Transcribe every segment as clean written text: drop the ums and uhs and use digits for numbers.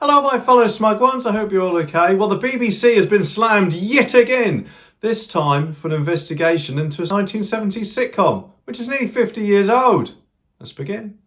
Hello my fellow smug ones, I hope you're all okay. Well, the BBC has been slammed yet again, this time for an investigation into a 1970s sitcom, which is nearly 50 years old. Let's begin.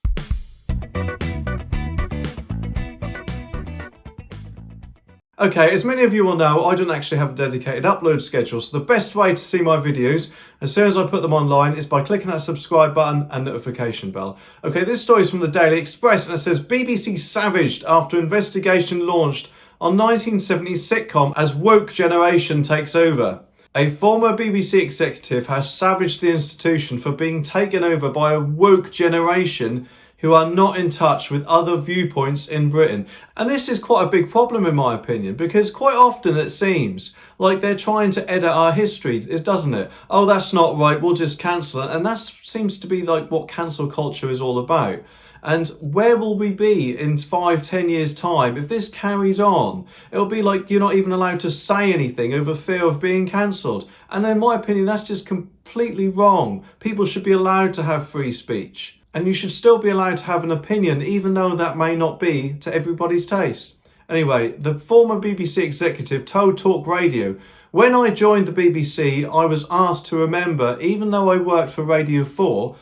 Okay, as many of you will know, I don't actually have a dedicated upload schedule, so the best way to see my videos, as soon as I put them online, is by clicking that subscribe button and notification bell. Okay, this story is from the Daily Express, and it says, BBC savaged after investigation launched on 1970s sitcom as woke generation takes over. A former BBC executive has savaged the institution for being taken over by a woke generation who are not in touch with other viewpoints in Britain. And this is quite a big problem in my opinion, because quite often it seems like they're trying to edit our history, doesn't it? Oh, that's not right, we'll just cancel it. And that seems to be like what cancel culture is all about. And where will we be in 5-10 years time if this carries on? It'll be like you're not even allowed to say anything over fear of being cancelled. And in my opinion, that's just completely wrong. People should be allowed to have free speech. And you should still be allowed to have an opinion, even though that may not be to everybody's taste. Anyway, the former BBC executive told Talk Radio, "When I joined the BBC, I was asked to remember, even though I worked for Radio 4,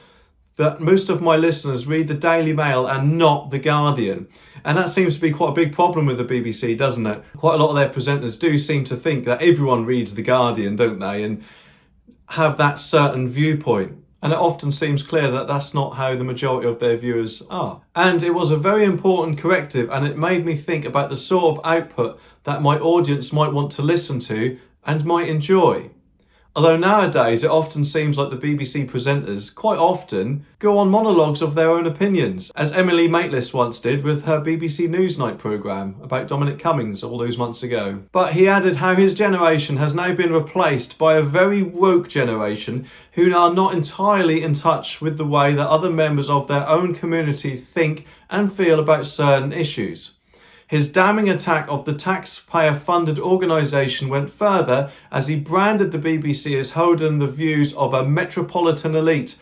that most of my listeners read the Daily Mail and not the Guardian." And that seems to be quite a big problem with the BBC, doesn't it? Quite a lot of their presenters do seem to think that everyone reads the Guardian, don't they? And have that certain viewpoint. And it often seems clear that that's not how the majority of their viewers are. And it was a very important corrective, and it made me think about the sort of output that my audience might want to listen to and might enjoy. Although nowadays it often seems like the BBC presenters quite often go on monologues of their own opinions, as Emily Maitlis once did with her BBC Newsnight programme about Dominic Cummings all those months ago. But he added how his generation has now been replaced by a very woke generation who are not entirely in touch with the way that other members of their own community think and feel about certain issues. His damning attack of the taxpayer-funded organisation went further as he branded the BBC as holding the views of a metropolitan elite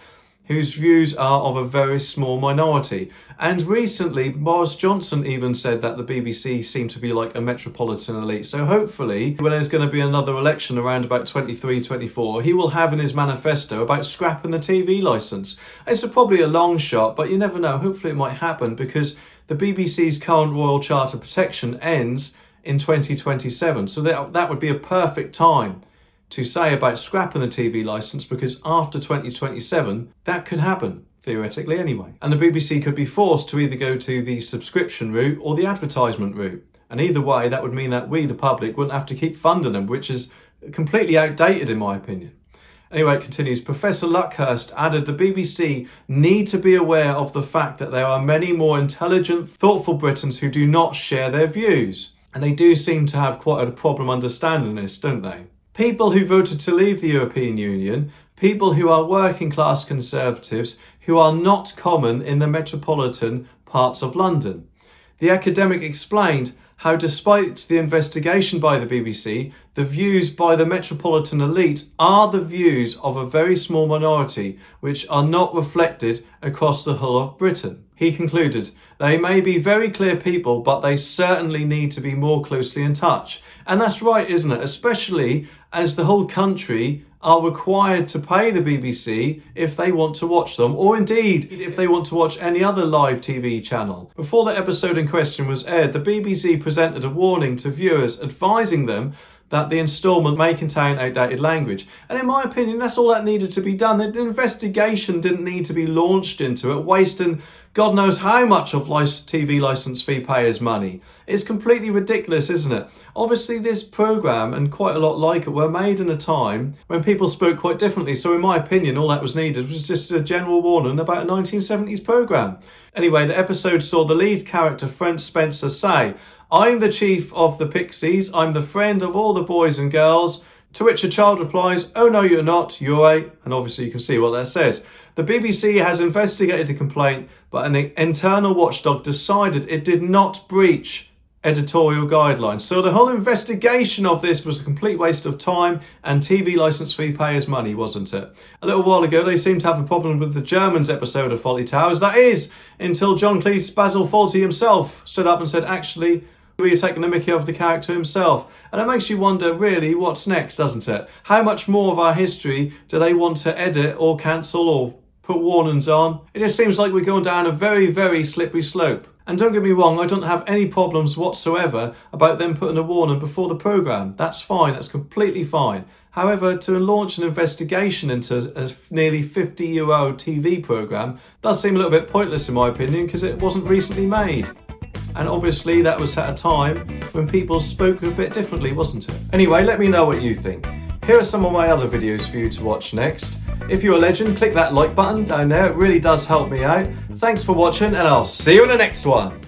whose views are of a very small minority. And recently, Boris Johnson even said that the BBC seemed to be like a metropolitan elite. So hopefully, when there's going to be another election around about 23-24, he will have in his manifesto about scrapping the TV licence. It's probably a long shot, but you never know. Hopefully it might happen, because the BBC's current Royal Charter protection ends in 2027. So that would be a perfect time to say about scrapping the TV licence, because after 2027, that could happen, theoretically anyway. And the BBC could be forced to either go to the subscription route or the advertisement route. And either way, that would mean that we, the public, wouldn't have to keep funding them, which is completely outdated in my opinion. Anyway, it continues. Professor Luckhurst added the BBC need to be aware of the fact that there are many more intelligent, thoughtful Britons who do not share their views. And they do seem to have quite a problem understanding this, don't they? People who voted to leave the European Union, people who are working class conservatives who are not common in the metropolitan parts of London. The academic explained how despite the investigation by the BBC, the views by the metropolitan elite are the views of a very small minority which are not reflected across the whole of Britain. He concluded, "They may be very clear people, but they certainly need to be more closely in touch." And that's right, isn't it? Especially as the whole country are required to pay the BBC if they want to watch them, or indeed if they want to watch any other live TV channel. Before the episode in question was aired, the BBC presented a warning to viewers advising them that the instalment may contain outdated language. And in my opinion, that's all that needed to be done. The investigation didn't need to be launched into it, wasting God knows how much of TV licence fee payers' money. It's completely ridiculous, isn't it? Obviously, this programme, and quite a lot like it, were made in a time when people spoke quite differently. So in my opinion, all that was needed was just a general warning about a 1970s programme. Anyway, the episode saw the lead character, French Spencer, say, "I'm the chief of the Pixies. I'm the friend of all the boys and girls." To which a child replies, "Oh no, you're not. You're a..." And obviously you can see what that says. The BBC has investigated the complaint, but an internal watchdog decided it did not breach editorial guidelines. So the whole investigation of this was a complete waste of time and TV licence fee payers' money, wasn't it? A little while ago, they seemed to have a problem with the Germans episode of Fawlty Towers. That is, until John Cleese Basil Fawlty himself stood up and said, actually, where you're taking the mickey of the character himself. And it makes you wonder, really, what's next, doesn't it? How much more of our history do they want to edit or cancel or put warnings on? It just seems like we're going down a very, very slippery slope. And don't get me wrong, I don't have any problems whatsoever about them putting a warning before the programme. That's fine, that's completely fine. However, to launch an investigation into a nearly 50-year-old TV programme does seem a little bit pointless in my opinion, because it wasn't recently made. And obviously that was at a time when people spoke a bit differently, wasn't it? Anyway, let me know what you think. Here are some of my other videos for you to watch next. If you're a legend, click that like button down there, it really does help me out. Thanks for watching, and I'll see you in the next one.